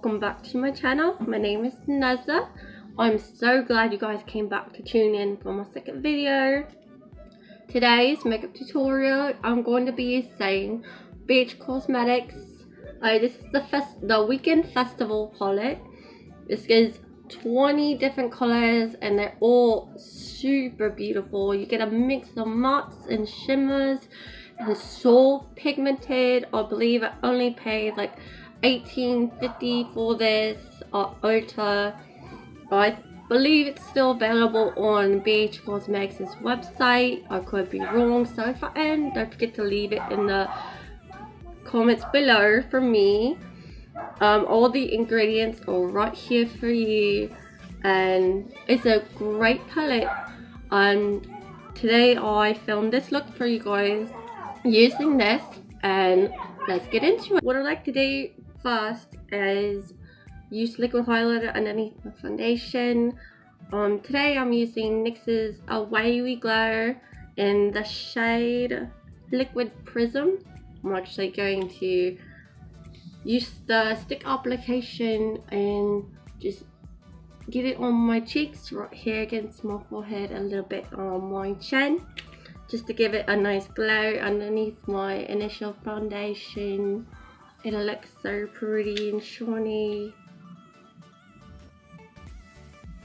welcome back to my channel. My name is Nazza. I'm so glad you guys came back to tune in for my second video. Today's makeup tutorial, I'm going to be using Beach Cosmetics. This is the Weekend Festival palette. This is 20 different colors and they're all super beautiful. You get a mix of mattes and shimmers and so pigmented. I believe I only paid like $18.50 for this at Ulta. I believe it's still available on BH Cosmetics' website. I could be wrong, so if I am, don't forget to leave it in the comments below for me. All the ingredients are right here for you, and it's a great palette. Today I filmed this look for you guys using this, and let's get into it. What I like to do first is use liquid highlighter underneath my foundation. Today I'm using NYX's A Wavy Glow in the shade Liquid Prism. I'm actually going to use the stick application and just get it on my cheeks, right here against my forehead, a little bit on my chin, just to give it a nice glow underneath my initial foundation. It'll look so pretty and shiny,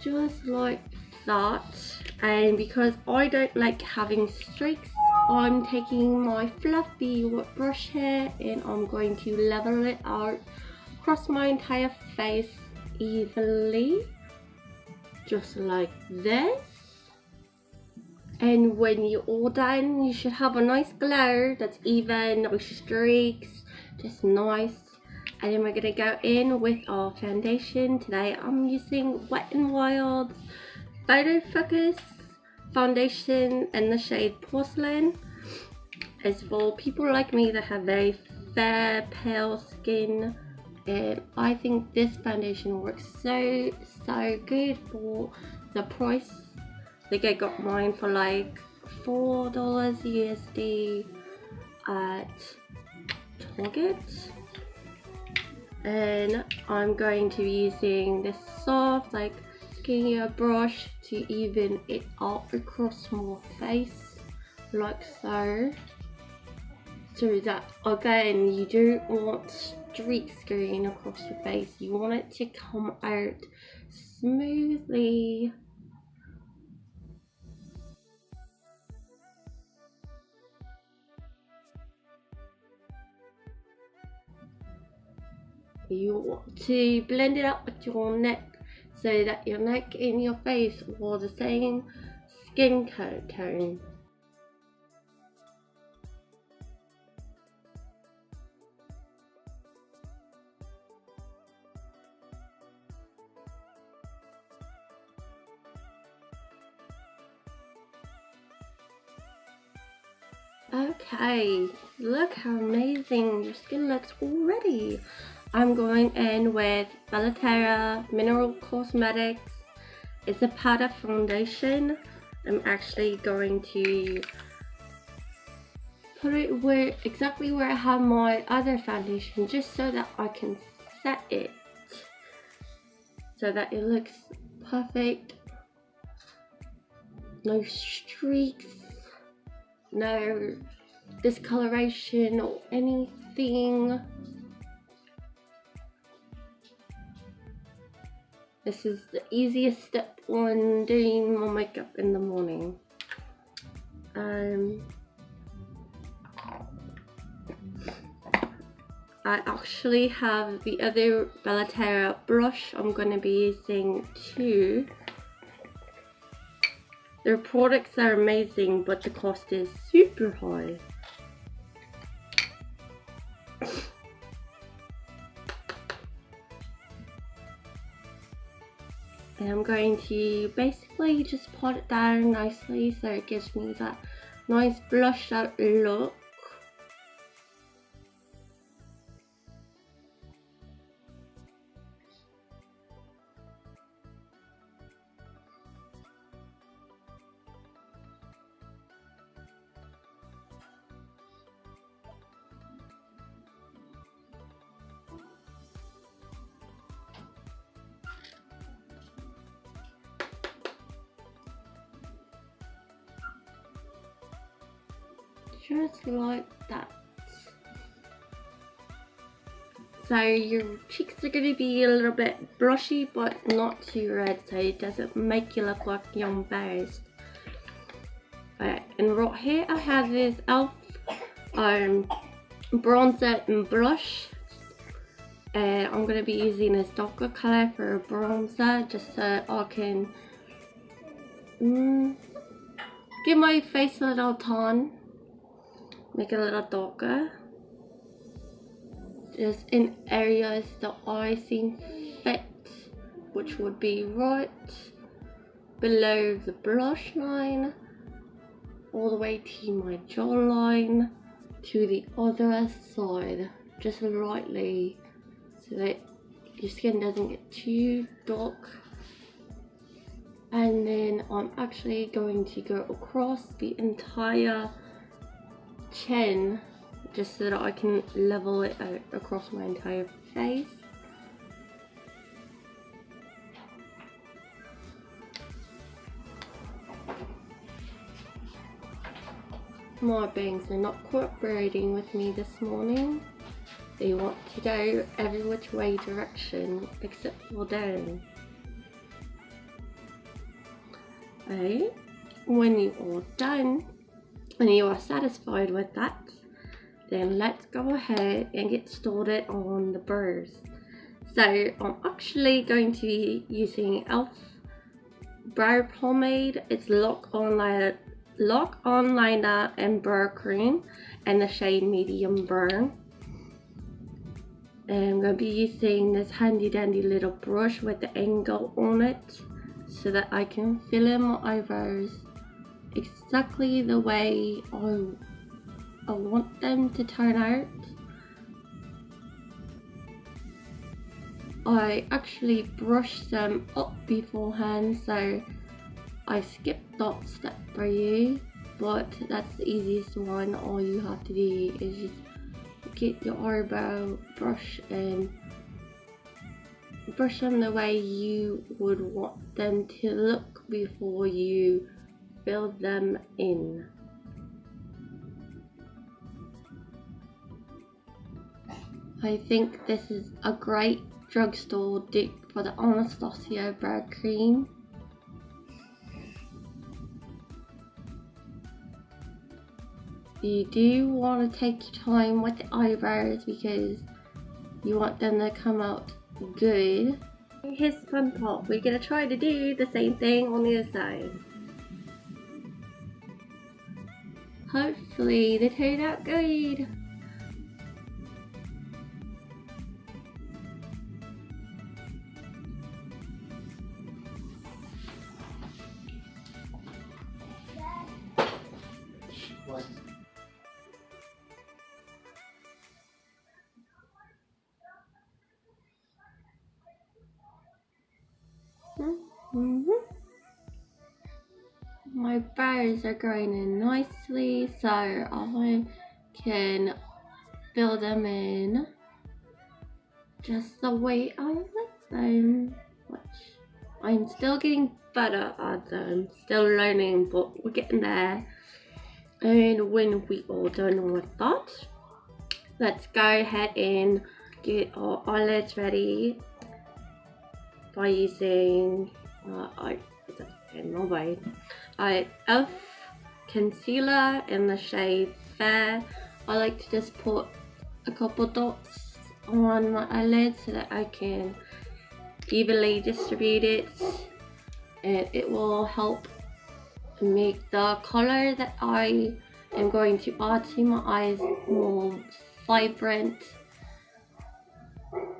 just like that. And because I don't like having streaks, I'm taking my fluffy wet brush here and I'm going to level it out across my entire face evenly, just like this. And when you're all done, you should have a nice glow that's even, no streaks, just nice. And then we're gonna go in with our foundation. Today I'm using Wet n Wild's Photo Focus foundation in the shade Porcelain. It's for people like me that have very fair, pale skin, and I think this foundation works so good for the price. I think I got mine for like $4 USD at Target. And I'm going to be using this soft, like skinnier brush to even it out across my face, like so. So that again, you don't want streaks going across your face. You want it to come out smoothly. You want to blend it up with your neck so that your neck and your face are the same skin tone. Okay, look how amazing your skin looks already. I'm going in with Terra Mineral Cosmetics. It's a powder foundation. I'm actually going to put it exactly where I have my other foundation, just so that I can set it so that it looks perfect. No streaks, no discoloration or anything. This is the easiest step when doing my makeup in the morning. I actually have the other Terra blush I'm going to be using too. Their products are amazing, but the cost is super high. And I'm going to basically just pot it down nicely so it gives me that nice blushed out look. just like that. So your cheeks are going to be a little bit blushy but not too red, so it doesn't make you look like you're embarrassed. Alright, and right here I have this e.l.f. bronzer and blush, and I'm going to be using this darker colour for a bronzer just so I can give my face a little tone, make it a little darker, just in areas that I seem fit, which would be right below the blush line, all the way to my jawline, to the other side, just lightly, so that your skin doesn't get too dark. And then I'm actually going to go across the entire chin, just so that I can level it out across my entire face. My bangs are not cooperating with me this morning. They want to go every which way direction except for down. Okay, when you are done and you are satisfied with that, then let's go ahead and get started on the brows. So I'm actually going to be using e.l.f. brow pomade. It's Lock On Liner and Brow Cream, and the shade Medium Brown. And I'm going to be using this handy dandy little brush with the angle on it, so that I can fill in my eyebrows exactly the way I want them to turn out. I actually brushed them up beforehand, so I skipped that step for you, but that's the easiest one. All you have to do is just get your eyebrow brush and brush them the way you would want them to look before you fill them in. I think this is a great drugstore dupe for the Anastasia brow cream. You do want to take your time with the eyebrows because you want them to come out good. Here's the fun part. We're going to try to do the same thing on the other side. Hopefully they turn out good. My brows are growing in nicely, so I can fill them in just the way I like them, which I'm still getting better at them, still learning, but we're getting there. And when we are done with that, let's go ahead and get our eyelids ready by using e.l.f. concealer in the shade Fair. I like to just put a couple dots on my eyelids so that I can evenly distribute it, and it will help make the color that I am going to add to my eyes more vibrant,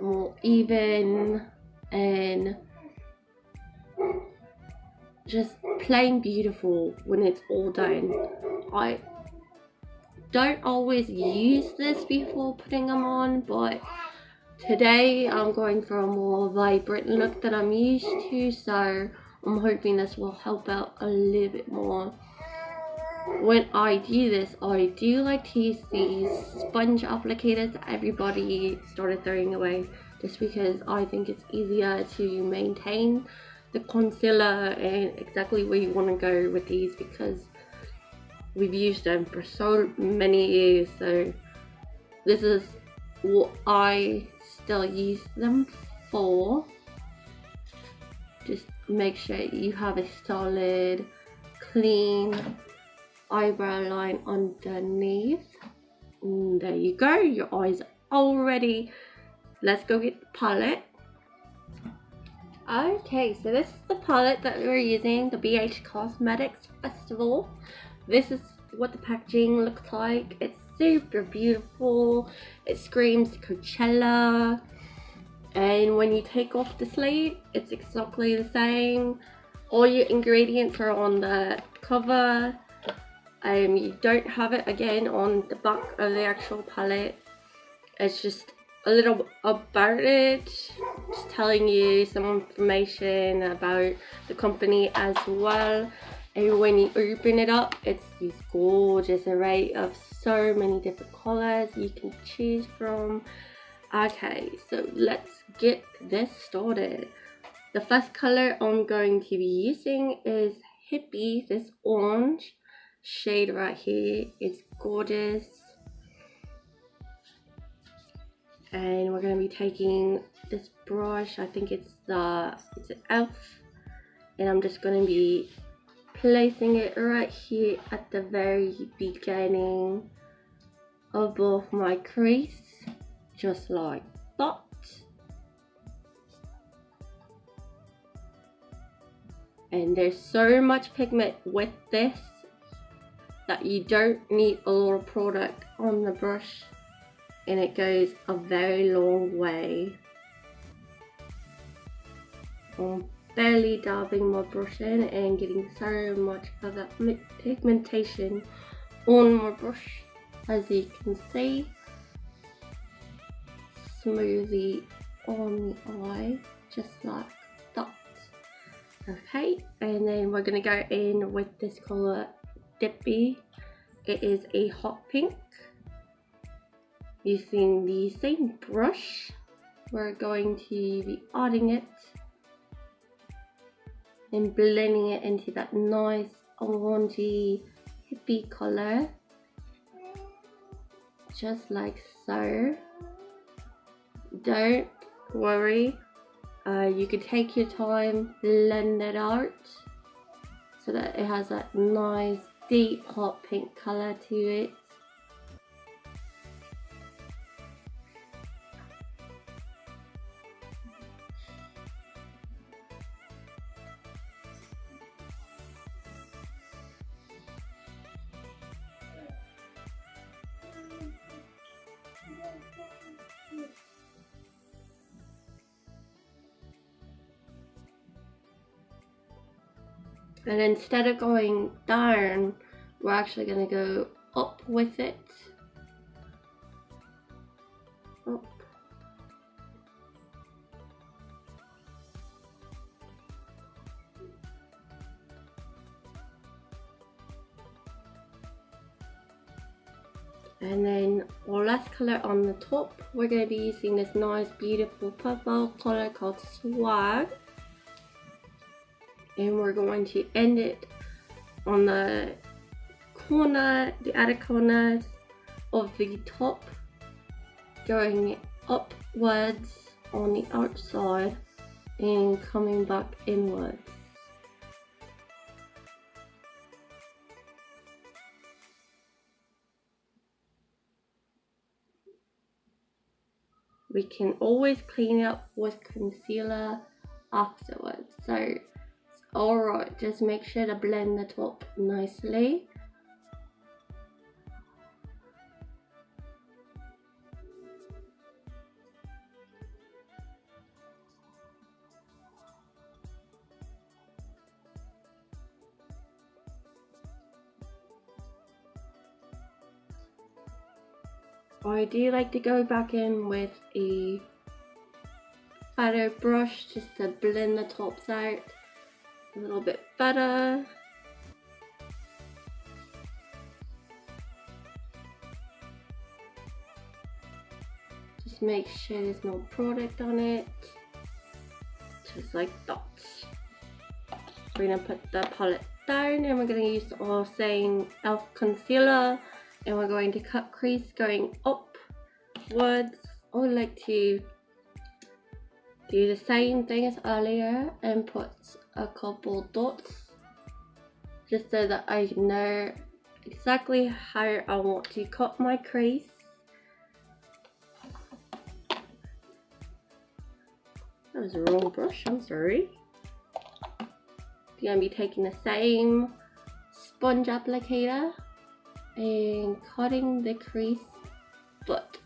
more even, and just plain beautiful when it's all done. I don't always use this before putting them on, but today I'm going for a more vibrant look than I'm used to, so I'm hoping this will help out a little bit more. When I do this, I do like to use these sponge applicators that everybody started throwing away, just because I think it's easier to maintain the concealer and exactly where you want to go with these, because we've used them for so many years, so this is what I still use them for. Just make sure you have a solid, clean eyebrow line underneath. And there you go, your eyes are all ready. Let's go get the palette. Okay, so this is the palette that we're using, the BH Cosmetics Festival. This is what the packaging looks like. It's super beautiful. It screams Coachella. And when you take off the sleeve, it's exactly the same. All your ingredients are on the cover. You don't have it again on the back of the actual palette. It's just a little about it, just telling you some information about the company as well. And when you open it up, it's this gorgeous array of so many different colors you can choose from. Okay, so let's get this started. The first color I'm going to be using is Hippie. This orange shade right here is gorgeous. And we're going to be taking this brush, I think it's an e.l.f. And I'm just going to be placing it right here at the very beginning above my crease, just like that. And there's so much pigment with this that you don't need a lot of product on the brush, and it goes a very long way. I'm barely dabbing my brush in and getting so much of that pigmentation on my brush, as you can see. Smoothly on the eye, just like that. Okay, and then we're gonna go in with this color Dippy. It is a hot pink. Using the same brush, we're going to be adding it and blending it into that nice orangey hippie color, just like so. Don't worry, you can take your time, blend it out so that it has that nice deep hot pink color to it. And instead of going down, we're actually going to go up with it. Up. And then our last color on the top, we're going to be using this nice beautiful purple color called Swag. And we're going to end it on the corner, the outer corners of the top, going upwards on the outside and coming back inwards. We can always clean up with concealer afterwards, so alright, just make sure to blend the top nicely. I do like to go back in with a fatter brush just to blend the tops out a little bit better. Just make sure there's no product on it, just like that. We're gonna put the palette down, and we're going to use our same e.l.f. concealer, and we're going to cut crease going upwards. I would like to do the same thing as earlier and put a couple dots just so that I know exactly how I want to cut my crease. That was the wrong brush, I'm sorry. You're going to be taking the same sponge applicator and cutting the crease, but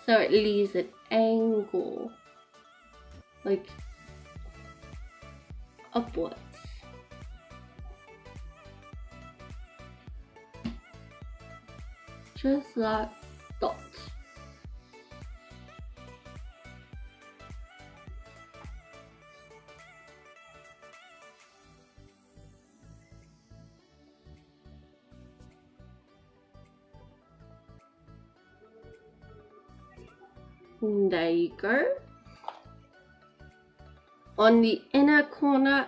so it leaves an angle, like upwards. Just like that. And there you go. On the inner corner,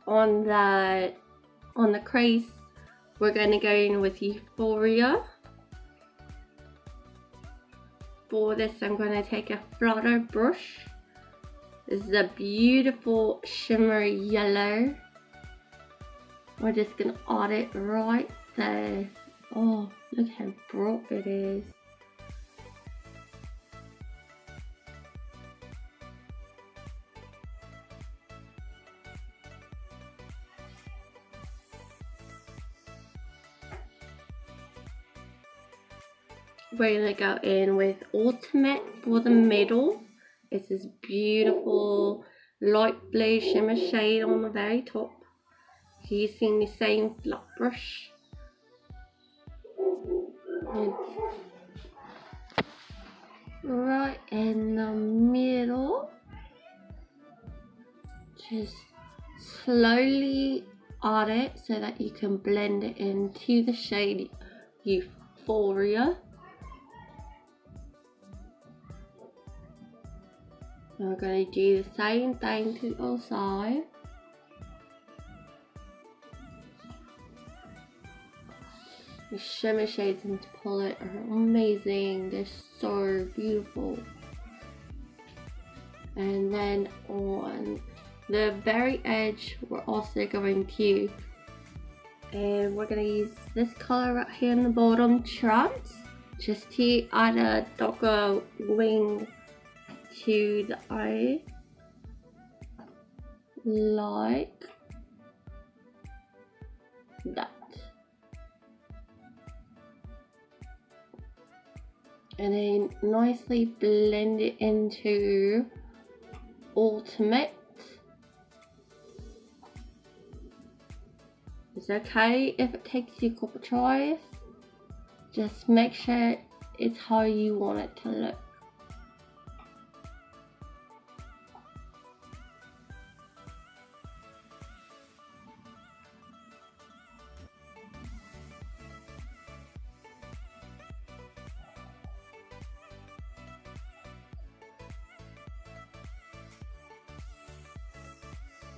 on the crease, we're going to go in with Euphoria. For this, I'm going to take a flatter brush. This is a beautiful shimmery yellow. We're just going to add it right there. Oh, look how bright it is. We're going to go in with Ultimate for the middle. It's this beautiful light blue shimmer shade on the very top. Using the same flat brush. And right in the middle. Just slowly add it so that you can blend it into the shade Euphoria. We're going to do the same thing to the other side. The shimmer shades in this palette are amazing. They're so beautiful. And then on the very edge, we're also going to, and we're going to use this color right here in the bottom, Trance, just to add a darker wing to the eye, like that. And then nicely blend it into Ultimate. It's okay if it takes you a couple tries. Just make sure it's how you want it to look.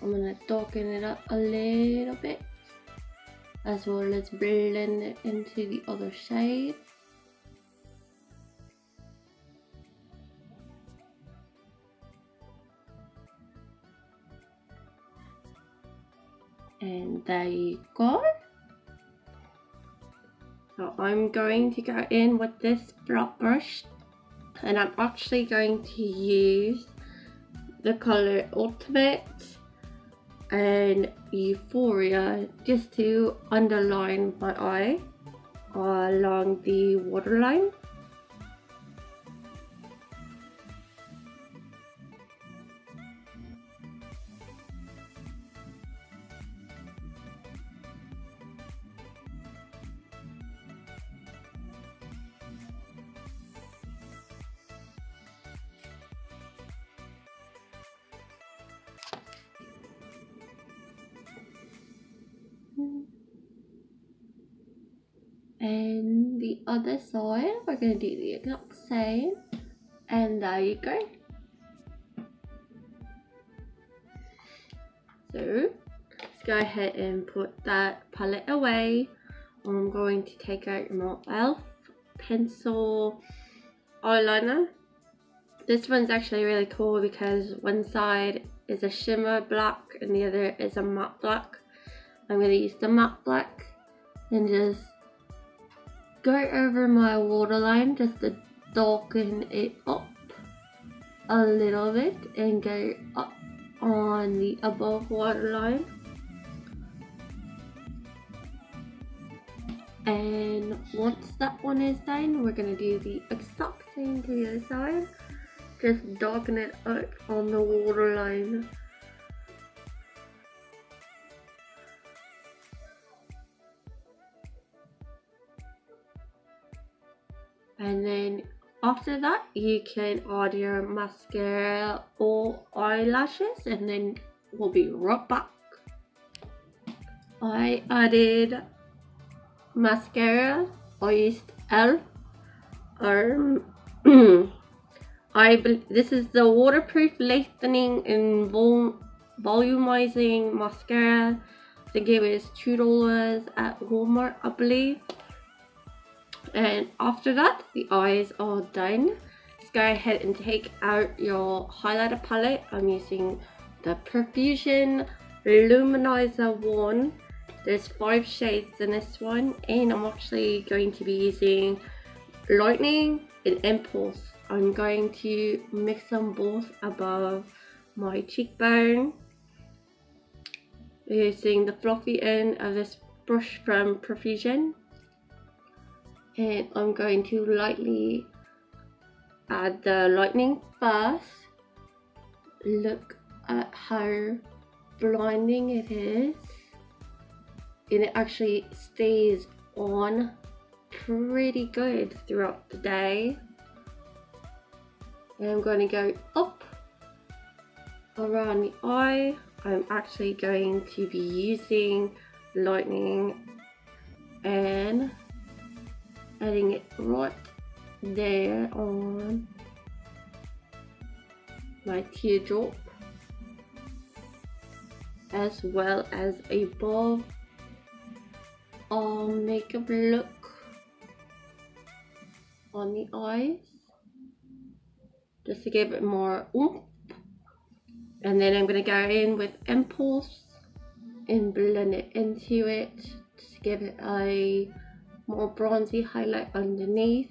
I'm going to darken it up a little bit, as well as blend it into the other shade. And there you go. So I'm going to go in with this flat brush, and I'm actually going to use the color Ultimate and Euphoria just to underline my eye along the waterline. And the other side, we're going to do the exact same. And there you go. So Let's go ahead and put that palette away. I'm going to take out my e.l.f. pencil eyeliner. This one's actually really cool because one side is a shimmer black and the other is a matte black. I'm going to use the matte black and just go over my waterline just to darken it up a little bit and go up on the above waterline. And once that one is done, we're going to do the exact same to the other side. Just darken it up on the waterline. And then after that, you can add your mascara or eyelashes, and then we'll be right back. I added mascara. I used e.l.f. This is the waterproof lengthening and volumizing mascara. I think it was $2 at Walmart, I believe. And after that, the eyes are done. Let's go ahead and take out your highlighter palette. I'm using the Profusion Luminizer one. There's 5 shades in this one, and I'm actually going to be using Lightning and Impulse. I'm going to mix them both above my cheekbone using the fluffy end of this brush from Profusion. And I'm going to lightly add the lightning first. Look at how blinding it is, and it actually stays on pretty good throughout the day. And I'm going to go up around the eye. I'm actually going to be using lightning and adding it right there on my teardrop, as well as above makeup look on the eyes, just to give it more oomph. And then I'm going to go in with Impulse and blend it into it, just to give it a more bronzy highlight underneath.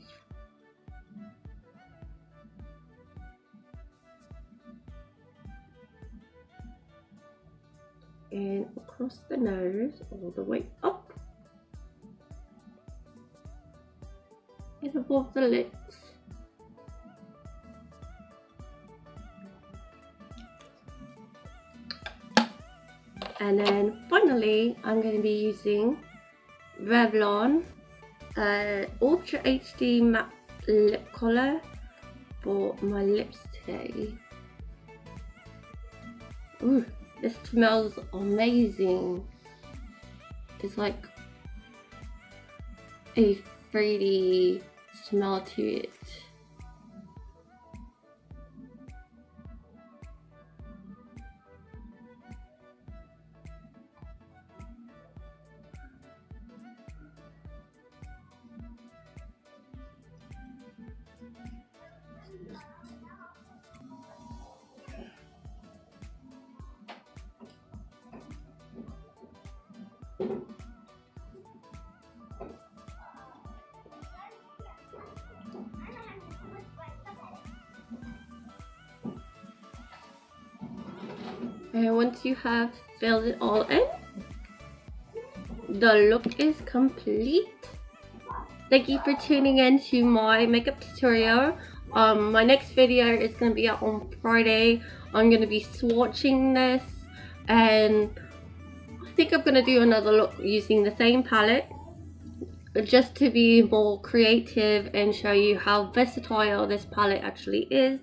And across the nose all the way up and above the lips. And then finally I'm going to be using Revlon Ultra HD Matte Lip Color for my lips today. Ooh, this smells amazing. It's like a fruity smell to it. And once you have filled it all in, the look is complete. Thank you for tuning in to my makeup tutorial. My next video is going to be out on Friday. I'm going to be swatching this, and I think I'm going to do another look using the same palette, just to be more creative and show you how versatile this palette actually is.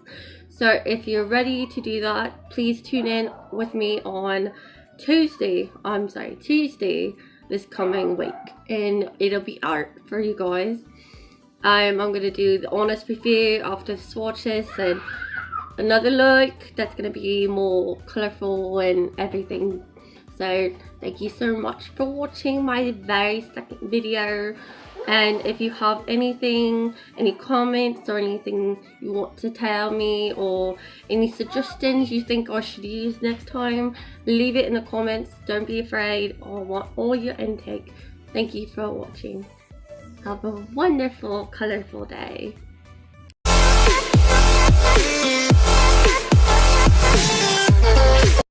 So if you're ready to do that, please tune in with me on Tuesday this coming week, and it'll be out for you guys. I'm going to do the honest review after the swatches and another look that's going to be more colorful and everything. So thank you so much for watching my very second video. And if you have anything, any comments or anything you want to tell me, or any suggestions you think I should use next time, leave it in the comments. Don't be afraid. I want all your intake. Thank you for watching. Have a wonderful, colourful day.